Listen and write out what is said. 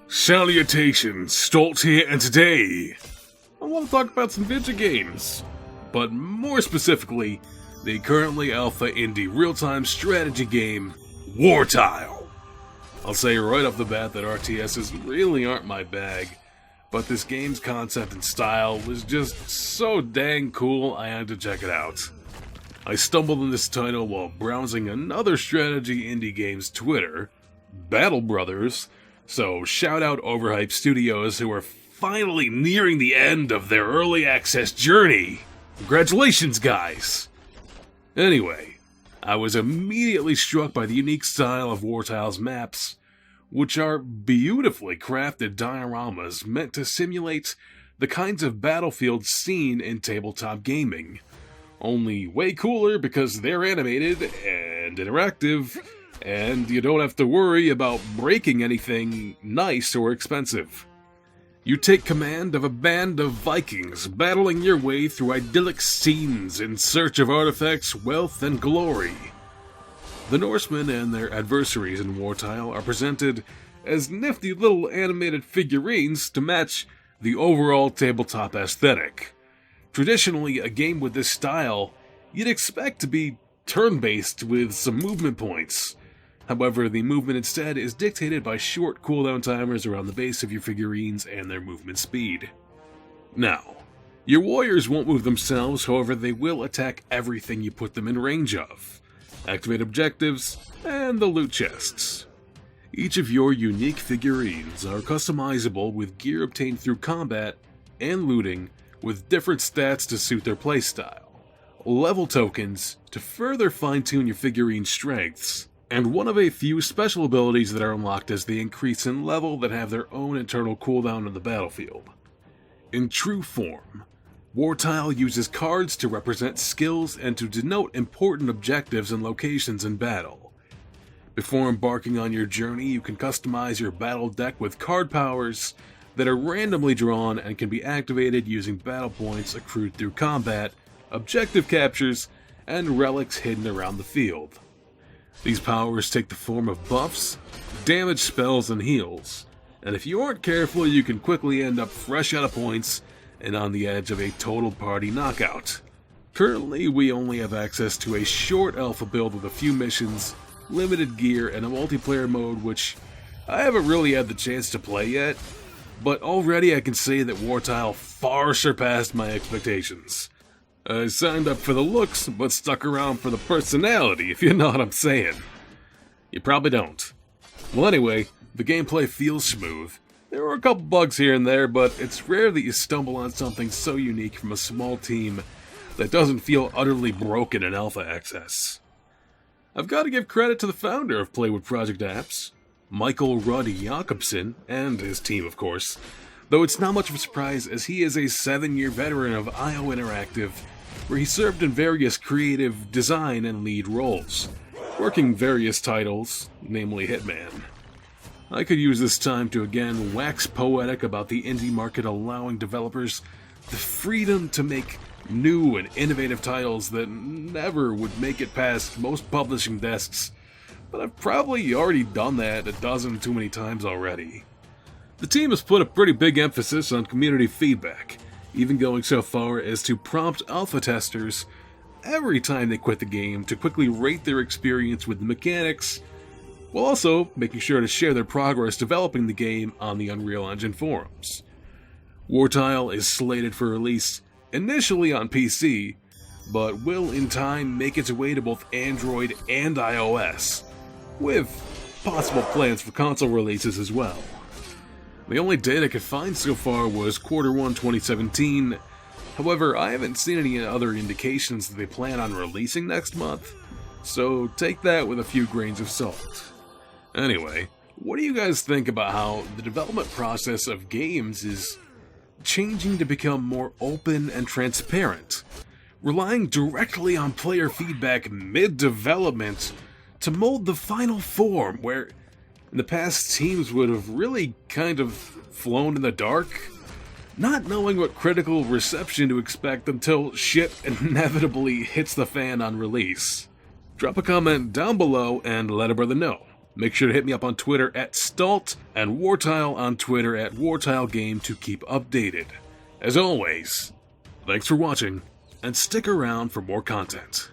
Salutations, Stolt here, and today I want to talk about some video games, but more specifically, the currently alpha indie real-time strategy game, Wartile. I'll say right off the bat that RTSs really aren't my bag, but this game's concept and style was just so dang cool I had to check it out. I stumbled on this title while browsing another strategy indie game's Twitter, Battle Brothers, so shout out Overhype Studios who are finally nearing the end of their early access journey. Congratulations, guys! Anyway, I was immediately struck by the unique style of Wartile's maps, which are beautifully crafted dioramas meant to simulate the kinds of battlefields seen in tabletop gaming. Only way cooler because they're animated and interactive, and you don't have to worry about breaking anything nice or expensive. You take command of a band of Vikings battling your way through idyllic scenes in search of artifacts, wealth, and glory. The Norsemen and their adversaries in Wartile are presented as nifty little animated figurines to match the overall tabletop aesthetic. Traditionally, a game with this style you'd expect to be turn-based with some movement points. However, the movement instead is dictated by short cooldown timers around the base of your figurines and their movement speed. Now, your warriors won't move themselves, however they will attack everything you put them in range of, activate objectives, and the loot chests. Each of your unique figurines are customizable with gear obtained through combat and looting with different stats to suit their playstyle, level tokens to further fine-tune your figurine strengths, and one of a few special abilities that are unlocked as they increase in level that have their own internal cooldown on the battlefield. In true form, Wartile uses cards to represent skills and to denote important objectives and locations in battle. Before embarking on your journey, you can customize your battle deck with card powers that are randomly drawn and can be activated using battle points accrued through combat, objective captures, and relics hidden around the field. These powers take the form of buffs, damage spells, and heals, and if you aren't careful you can quickly end up fresh out of points and on the edge of a total party knockout. Currently we only have access to a short alpha build with a few missions, limited gear, and a multiplayer mode which I haven't really had the chance to play yet, but already I can say that Wartile far surpassed my expectations. I signed up for the looks, but stuck around for the personality, if you know what I'm saying. You probably don't. Well anyway, the gameplay feels smooth. There are a couple bugs here and there, but it's rare that you stumble on something so unique from a small team that doesn't feel utterly broken in alpha access. I've got to give credit to the founder of Playwood Project Apps, Michael Rudd Jakobsen, and his team of course, though it's not much of a surprise as he is a 7-year veteran of IO Interactive, where he served in various creative, design, and lead roles, working various titles, namely Hitman. I could use this time to again wax poetic about the indie market allowing developers the freedom to make new and innovative titles that never would make it past most publishing desks, but I've probably already done that a dozen too many times already. The team has put a pretty big emphasis on community feedback, even going so far as to prompt alpha testers every time they quit the game to quickly rate their experience with the mechanics, while also making sure to share their progress developing the game on the Unreal Engine forums. Wartile is slated for release initially on PC, but will in time make its way to both Android and iOS, with possible plans for console releases as well. The only data I could find so far was Q1 2017, however I haven't seen any other indications that they plan on releasing next month, so take that with a few grains of salt. Anyway, what do you guys think about how the development process of games is changing to become more open and transparent, relying directly on player feedback mid-development to mold the final form where in the past teams would have really kind of flown in the dark, not knowing what critical reception to expect until shit inevitably hits the fan on release? Drop a comment down below and let a brother know. Make sure to hit me up on Twitter at Stalt and Wartile on Twitter at WartileGame to keep updated. As always, thanks for watching, and stick around for more content.